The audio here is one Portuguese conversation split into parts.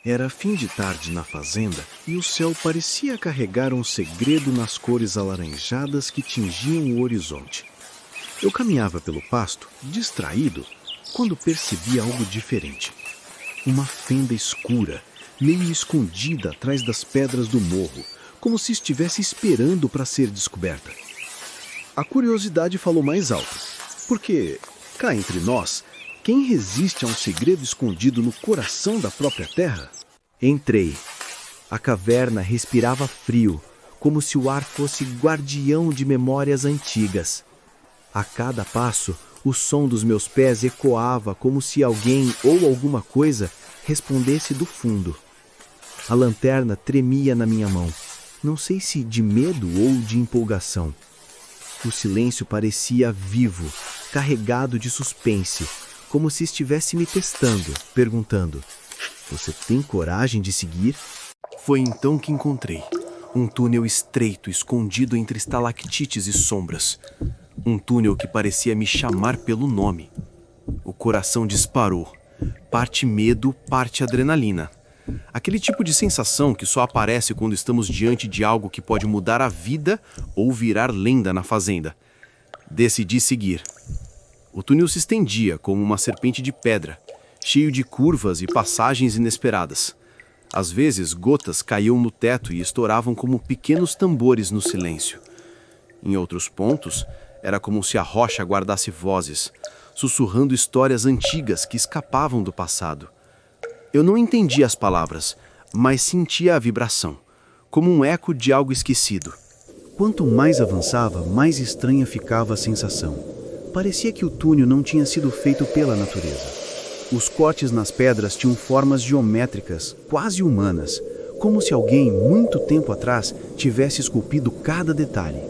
Era fim de tarde na fazenda e o céu parecia carregar um segredo nas cores alaranjadas que tingiam o horizonte. Eu caminhava pelo pasto, distraído, quando percebi algo diferente. Uma fenda escura, meio escondida atrás das pedras do morro, como se estivesse esperando para ser descoberta. A curiosidade falou mais alto, porque, cá entre nós, quem resiste a um segredo escondido no coração da própria terra? Entrei. A caverna respirava frio, como se o ar fosse guardião de memórias antigas. A cada passo, o som dos meus pés ecoava como se alguém ou alguma coisa respondesse do fundo. A lanterna tremia na minha mão, não sei se de medo ou de empolgação. O silêncio parecia vivo, carregado de suspense, como se estivesse me testando, perguntando: "Você tem coragem de seguir?" Foi então que encontrei um túnel estreito, escondido entre estalactites e sombras. Um túnel que parecia me chamar pelo nome. O coração disparou. Parte medo, parte adrenalina. Aquele tipo de sensação que só aparece quando estamos diante de algo que pode mudar a vida ou virar lenda na fazenda. Decidi seguir. O túnel se estendia como uma serpente de pedra, cheio de curvas e passagens inesperadas. Às vezes, gotas caíam no teto e estouravam como pequenos tambores no silêncio. Em outros pontos, era como se a rocha guardasse vozes, sussurrando histórias antigas que escapavam do passado. Eu não entendia as palavras, mas sentia a vibração, como um eco de algo esquecido. Quanto mais avançava, mais estranha ficava a sensação. Parecia que o túnel não tinha sido feito pela natureza. Os cortes nas pedras tinham formas geométricas, quase humanas, como se alguém, muito tempo atrás, tivesse esculpido cada detalhe.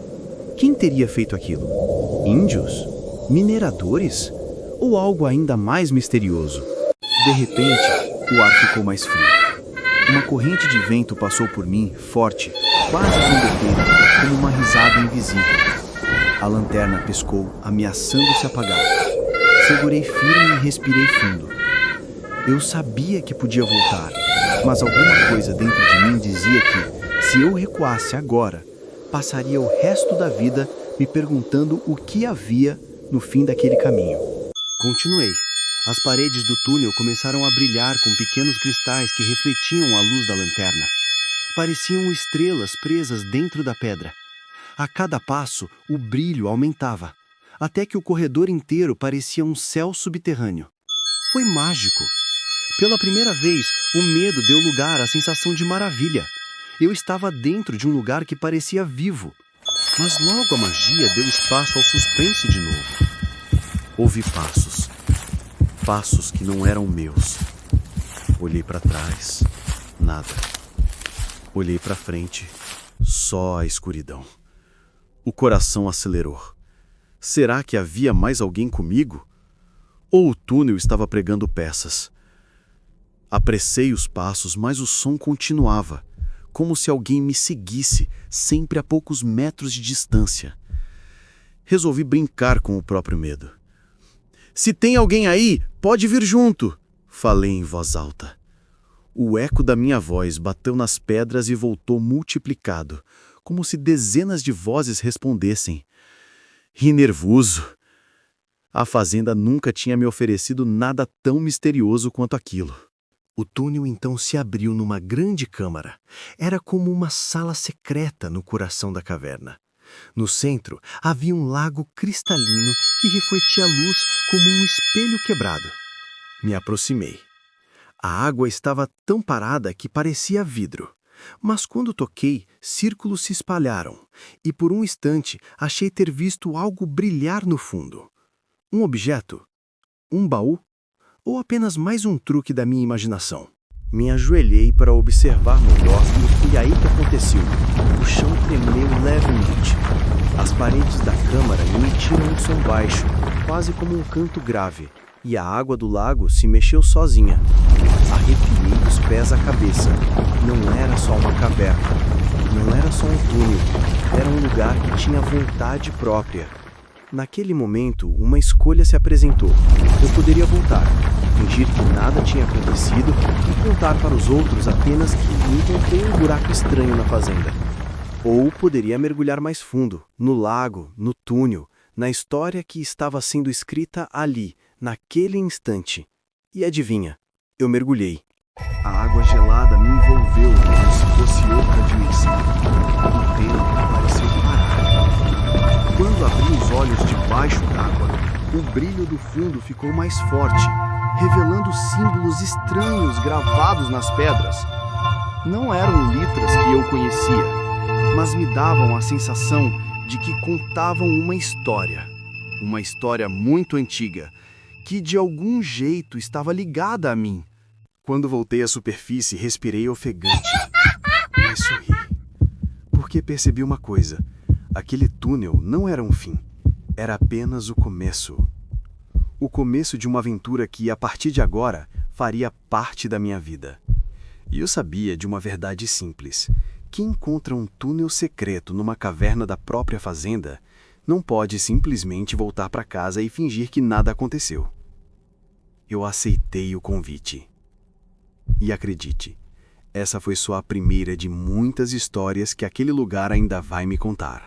Quem teria feito aquilo? Índios? Mineradores? Ou algo ainda mais misterioso? De repente, o ar ficou mais frio. Uma corrente de vento passou por mim, forte, quase combatendo, como uma risada invisível. A lanterna piscou, ameaçando se apagar. Segurei firme e respirei fundo. Eu sabia que podia voltar, mas alguma coisa dentro de mim dizia que, se eu recuasse agora, passaria o resto da vida me perguntando o que havia no fim daquele caminho. Continuei. As paredes do túnel começaram a brilhar com pequenos cristais que refletiam a luz da lanterna. Pareciam estrelas presas dentro da pedra. A cada passo, o brilho aumentava, até que o corredor inteiro parecia um céu subterrâneo. Foi mágico. Pela primeira vez, o medo deu lugar à sensação de maravilha. Eu estava dentro de um lugar que parecia vivo. Mas logo a magia deu espaço ao suspense de novo. Ouvi passos. Passos que não eram meus. Olhei para trás, nada. Olhei para frente, só a escuridão. O coração acelerou. Será que havia mais alguém comigo? Ou o túnel estava pregando peças? Apressei os passos, mas o som continuava, como se alguém me seguisse, sempre a poucos metros de distância. Resolvi brincar com o próprio medo. "Se tem alguém aí, pode vir junto", falei em voz alta. O eco da minha voz bateu nas pedras e voltou multiplicado, como se dezenas de vozes respondessem. Ri nervoso. A fazenda nunca tinha me oferecido nada tão misterioso quanto aquilo. O túnel então se abriu numa grande câmara. Era como uma sala secreta no coração da caverna. No centro havia um lago cristalino que refletia a luz como um espelho quebrado. Me aproximei. A água estava tão parada que parecia vidro. Mas quando toquei, círculos se espalharam, e por um instante achei ter visto algo brilhar no fundo. Um objeto? Um baú? Ou apenas mais um truque da minha imaginação? Me ajoelhei para observar melhor e foi aí que aconteceu. O chão tremeu levemente. As paredes da câmara emitiram um som baixo, quase como um canto grave, e a água do lago se mexeu sozinha. Arrepiei dos pés à cabeça. Não era só uma caverna. Não era só um túnel. Era um lugar que tinha vontade própria. Naquele momento, uma escolha se apresentou. Eu poderia voltar, fingir que nada tinha acontecido e contar para os outros apenas que encontrei um buraco estranho na fazenda. Ou poderia mergulhar mais fundo, no lago, no túnel, na história que estava sendo escrita ali, naquele instante. E adivinha, eu mergulhei. A água gelada me envolveu como se fosse outra dimensão. O tempo pareceu parar. Quando abri os olhos debaixo d'água, o brilho do fundo ficou mais forte, revelando símbolos estranhos gravados nas pedras. Não eram letras que eu conhecia, mas me davam a sensação de que contavam uma história muito antiga, que de algum jeito estava ligada a mim. Quando voltei à superfície, respirei ofegante, mas sorri, porque percebi uma coisa: aquele túnel não era um fim, era apenas o começo. O começo de uma aventura que, a partir de agora, faria parte da minha vida. E eu sabia de uma verdade simples: quem encontra um túnel secreto numa caverna da própria fazenda não pode simplesmente voltar para casa e fingir que nada aconteceu. Eu aceitei o convite. E acredite, essa foi só a primeira de muitas histórias que aquele lugar ainda vai me contar.